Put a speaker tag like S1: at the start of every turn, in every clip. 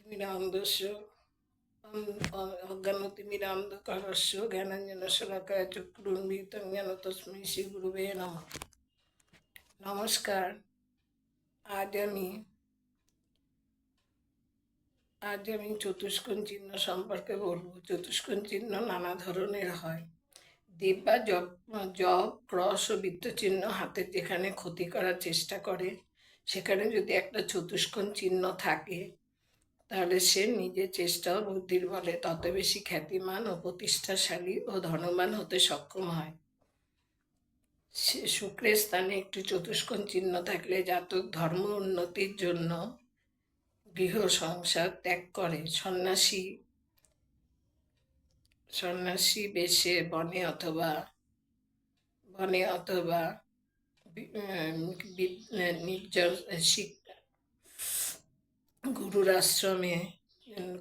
S1: অজ্ঞানতিমিরান্ধস্য অজ্ঞানতিমিরান্ধকারস্য জ্ঞানাঞ্জনশলাকায় চক্ষুরুন্মিলিতং জ্ঞান তস্मै শ্রীগুরুবে নমঃ। নমস্কার। আজ আমি চতুষ্কোণ চিহ্ন সম্পর্কে বলবো। চতুষ্কোণ চিহ্ন নানা ধরনের হয়। দীপ বা জপ ক্রস ও বৃত্ত চিহ্ন হাতের যেখানে ক্ষতি করার চেষ্টা করে সেখানে যদি একটা চতুষ্কোণ চিহ্ন থাকে তাহলে সে নিজের চেষ্টা ও বুদ্ধির বলে তত বেশি খ্যাতিমান ও প্রতিষ্ঠাশালী ও ধনবান হতে সক্ষম হয়। সে শুক্রের স্থানে একটি চতুষ্কোণ চিহ্ন থাকলে জাতক ধর্ম উন্নতির জন্য গৃহ সংসার ত্যাগ করে সন্ন্যাসী বেশে বনে অথবা নির্জন গুরুর আশ্রমে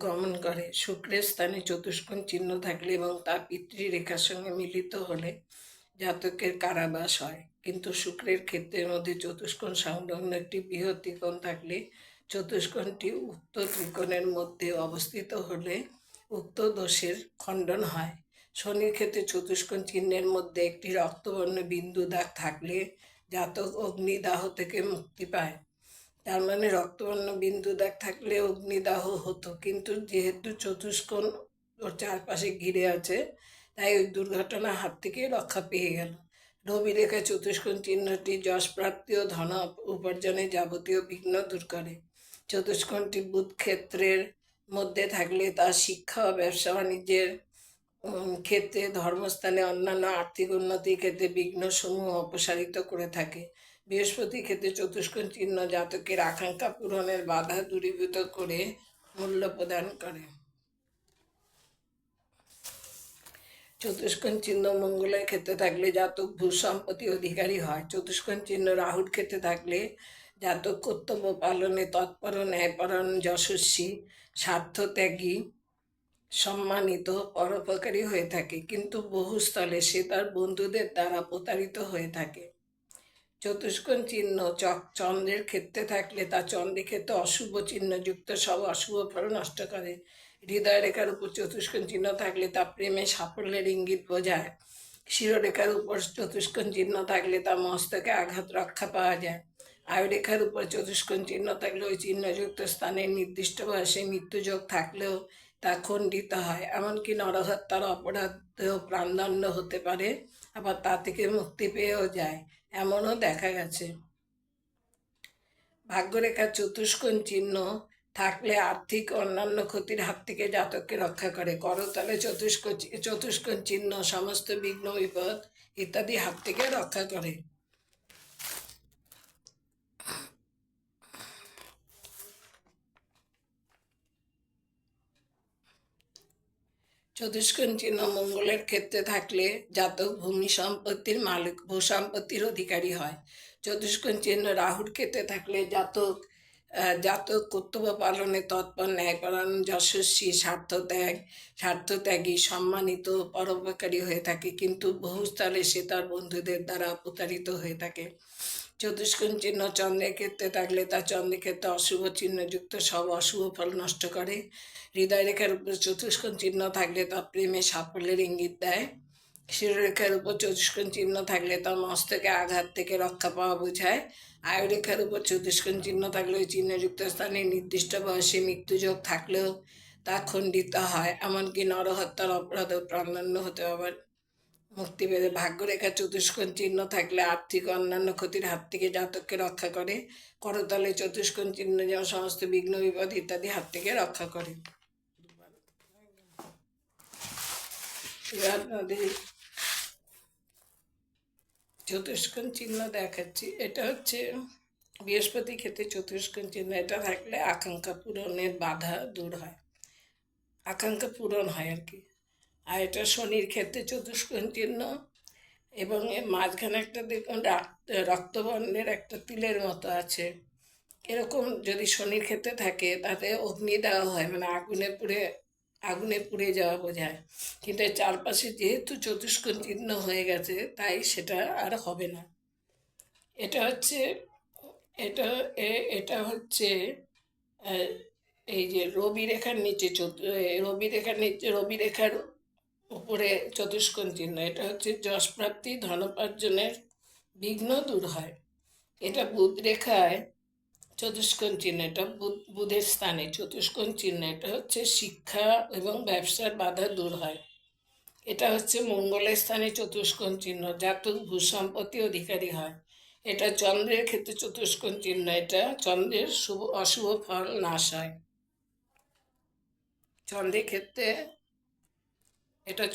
S1: গমন করে। শুক্রের স্থানে চতুষ্কোণ চিহ্ন থাকলে এবং তার পিতৃরেখার সঙ্গে মিলিত হলে জাতকের কারাবাস হয়। কিন্তু শুক্রের ক্ষেত্রের মধ্যে চতুষ্কোণ সংলগ্ন একটি বৃহৎ ত্রিকোণ থাকলে চতুষ্কোণটি উক্ত ত্রিকোণের মধ্যে অবস্থিত হলে উক্ত দোষের খণ্ডন হয়। শনির ক্ষেত্রে চতুষ্কোণ চিহ্নের মধ্যে একটি রক্তবর্ণ বিন্দু দাগ থাকলে জাতক অগ্নিদাহ থেকে মুক্তি পায়। তার মানে রক্তবর্ণ বিন্দু দাগ থাকলে অগ্নিদাহ হতো, কিন্তু যেহেতু চতুষ্কোণ ওর চারপাশে ঘিরে আছে তাই ওই দুর্ঘটনার হাত থেকে রক্ষা পেয়ে গেল। রবি রেখায় চতুষ্কোণ চিহ্নটি যশ প্রাপ্তি ও ধন উপার্জনে যাবতীয় বিঘ্ন দূর করে। চতুষ্কোণটি বুধ ক্ষেত্রের মধ্যে থাকলে তা শিক্ষা ও ব্যবসা বাণিজ্যের ক্ষেত্রে, ধর্মস্থানে অন্যান্য আর্থিক উন্নতির ক্ষেত্রে বিঘ্নসমূহ অপসারিত করে থাকে। বৃহস্পতি ক্ষেত্রে চতুষ্কোণ চিহ্ন জাতকের আকাঙ্ক্ষা পূরণের বাধা দূরীভূত করে মূল্য প্রদান করে। চতুষ্কোণ চিহ্ন মঙ্গলের ক্ষেত্রে থাকলে জাতক ভূসম্পত্তি অধিকারী হয়। চতুষ্কোণ চিহ্ন রাহুর ক্ষেত্রে থাকলে জাতক কর্তব্য পালনে তৎপর, ন্যায়পরায়ণ, যশস্বী, স্বার্থত্যাগী, সম্মানিত, পরোপকারী হয়ে থাকে, কিন্তু বহু স্থলে সে তার বন্ধুদের দ্বারা প্রতারিত হয়ে থাকে। চতুষ্কোণ চিহ্ন চন্দ্রের ক্ষেত্রে থাকলে তা চন্দ্রের ক্ষেত্রে অশুভ চিহ্নযুক্ত সব অশুভ ফল নষ্ট করে। হৃদয় রেখার উপর চতুষ্কোণ চিহ্ন থাকলে তা প্রেমে সাফল্যের ইঙ্গিত বোঝায়। শিরোরেখার উপর চতুষ্কোণ চিহ্ন থাকলে তা মস্তকে আঘাত রক্ষা পাওয়া যায়। আয়ুরেখার উপর চতুষ্কোণ চিহ্ন থাকলে ওই চিহ্নযুক্ত স্থানে নির্দিষ্ট বয়সে মৃত্যুযোগ থাকলেও তা খণ্ডিত হয়। এমনকি নরহত্যার অপরাধেও প্রাণদণ্ড হতে পারে, আবার তা থেকে মুক্তি পেয়েও যায়, এমনও দেখা গেছে। ভাগ্যরেখার চতুষ্কোণ চিহ্ন থাকলে আর্থিক অন্যান্য ক্ষতির হাত থেকে জাতককে রক্ষা করে। করতলে চতুষ্কোণ চিহ্ন সমস্ত বিঘ্ন বিপদ ইত্যাদি হাত থেকে রক্ষা করে। চতুষ্কোণ চিহ্ন মঙ্গলের ক্ষেত্রে থাকলে জাতক ভূমি সম্পত্তির মালিক, ভূসম্পত্তির অধিকারী হয়। চতুষ্কোণ চিহ্ন রাহুর ক্ষেত্রে থাকলে জাতক কর্তব্য পালনে তৎপর, ন্যায়পরায়ণ, যশস্বী, স্বার্থত্যাগী, সম্মানিত, পরোপকারী হয়ে থাকে, কিন্তু বহুস্থলে সে তার বন্ধুদের দ্বারা প্রতারিত হয়ে থাকে। চতুষ্কোণ চিহ্ন চন্দ্রের ক্ষেত্রে থাকলে তা চন্দ্রের ক্ষেত্রে অশুভ চিহ্নযুক্ত সব অশুভ ফল নষ্ট করে। হৃদয় রেখার উপর চতুষ্কোণ চিহ্ন থাকলে তা প্রেমে সাফল্যের ইঙ্গিত দেয়। শিরোরেখার উপর চতুষ্কোণ চিহ্ন থাকলে তা মস্তকে আঘাত থেকে রক্ষা পাওয়া বোঝায়। আয়ুরেখার উপর চতুষ্কোণ চিহ্ন থাকলে ওই চিহ্নযুক্ত স্থানে নির্দিষ্ট বয়সে মৃত্যুযোগ থাকলেও তা খণ্ডিত হয়, এমনকি নরহত্যার অপরাধেও প্রাণদণ্ড হতে আবার মুক্তি পেতে। ভাগ্যরেখা চতুষ্কোণ চিহ্ন থাকলে আর্থিক অন্যান্য ক্ষতির হাত থেকে জাতককে রক্ষা করে। করতলে চতুষ্কোণ চিহ্ন যেমন সমস্ত বিঘ্ন বিপদ ইত্যাদি হাত থেকে রক্ষা করে। আপনাদের চতুষ্কোণ চিহ্ন দেখাচ্ছি। এটা হচ্ছে বৃহস্পতি ক্ষেত্রে চতুষ্কোণ চিহ্ন, এটা থাকলে আকাঙ্ক্ষা পূরণের বাধা দূর হয়, আকাঙ্ক্ষা পূরণ হয় আর কি। আর এটা শনির ক্ষেত্রে চতুষ্কোণ চিহ্ন, এবং এর মাঝখানে একটা দেখুন রক্তবর্ণের একটা তিলের মতো আছে, এরকম যদি শনির ক্ষেত্রে থাকে তাতে অগ্নি দেওয়া হয়, মানে আগুনে পুড়ে যাওয়া বোঝায়। কিন্তু এর চারপাশে যেহেতু চতুষ্কোণ চিহ্ন হয়ে গেছে তাই সেটা আর হবে না। এটা হচ্ছে এই যে রবি রেখার নিচে রবি রেখার উপরে চতুষ্কোণ চিহ্ন, এটা হচ্ছে যশ প্রাপ্তি, ধনপার্জনের বিঘ্ন দূর হয়। এটা বুধ রেখায় চতুষ্কোণ চিহ্ন, এটা বুধের স্থানে চতুষ্কোণ চিহ্ন, এটা হচ্ছে শিক্ষা এবং ব্যবসার বাধা দূর হয়। এটা হচ্ছে মঙ্গলের স্থানে চতুষ্কোণ চিহ্ন, জাতক ভূসম্পত্তি অধিকারী হয়। এটা চন্দ্রের ক্ষেত্রে চতুষ্কোণ চিহ্ন, এটা চন্দ্রের শুভ অশুভ ফল নাশ হয়। চন্দ্রের ক্ষেত্রে এটা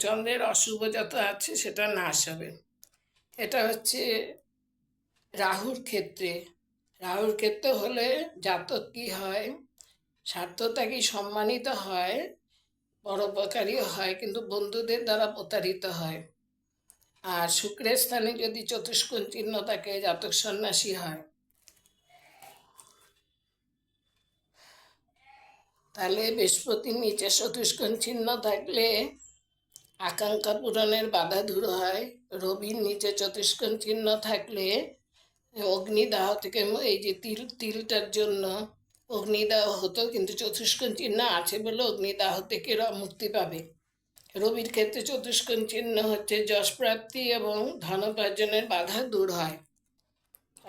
S1: চন্দ্রের অশুভ যত আছে সেটা নাশ হবে। এটা হচ্ছে রাহুর ক্ষেত্রে। রাহুর ক্ষেত্রে হলে জাতক কি হয়, স্বার্থত্যাগী সম্মানিত হয়, পরোপকারী হয়, কিন্তু বন্ধুদের দ্বারা প্রতারিত হয়। আর শুক্রের স্থানে যদি চতুষ্কোণ চিহ্ন থাকে, জাতক সন্ন্যাসী হয়। তাহলে বৃহস্পতির নিচে চতুষ্কোণ চিহ্ন থাকলে আকাঙ্ক্ষা পূরণের বাধা দূর হয়। রবির নিচে চতুষ্কোণ চিহ্ন থাকলে অগ্নিদাহ থেকে, এই যে তিলটার জন্য অগ্নিদাহ হতো, কিন্তু চতুষ্কোণ চিহ্ন আছে বলে অগ্নিদাহ থেকে মুক্তি পাবে। রবির ক্ষেত্রে চতুষ্কোণ চিহ্ন হচ্ছে যশ প্রাপ্তি এবং ধনোপার্জনের বাধা দূর হয়।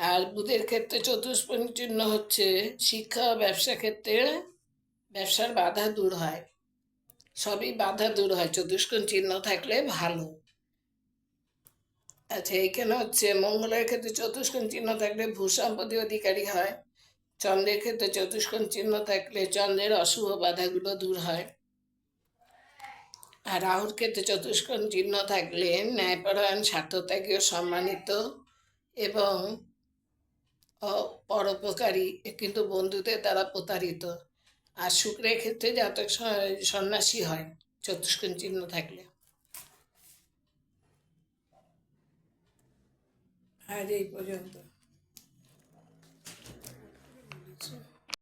S1: আর বুধের ক্ষেত্রে চতুষ্কোণ চিহ্ন হচ্ছে শিক্ষা ও ব্যবসা ক্ষেত্রে ব্যবসার বাধা দূর হয়। সবই বাধা দূর হয় চতুষ্কোণ চিহ্ন থাকলে ভালো। আচ্ছা, এইখানে হচ্ছে মঙ্গলের ক্ষেত্রে চতুষ্কোণ চিহ্ন থাকলে ভূসম্পত্তি অধিকারী হয়। চন্দ্রের ক্ষেত্রে চতুষ্কোণ চিহ্ন থাকলে চন্দ্রের অশুভ বাধাগুলো দূর হয়। আর রাহুর ক্ষেত্রে চতুষ্কোণ চিহ্ন থাকলে ন্যায়পরায়ণ, স্বার্থত্যাগী ও সম্মানিত এবং পরোপকারী, কিন্তু বন্ধুদের দ্বারা প্রতারিত। আর শুক্রের ক্ষেত্রে জাতক সন্ন্যাসী হয় চতুষ্কোণ চিহ্ন থাকলে। আজ এই পর্যন্ত।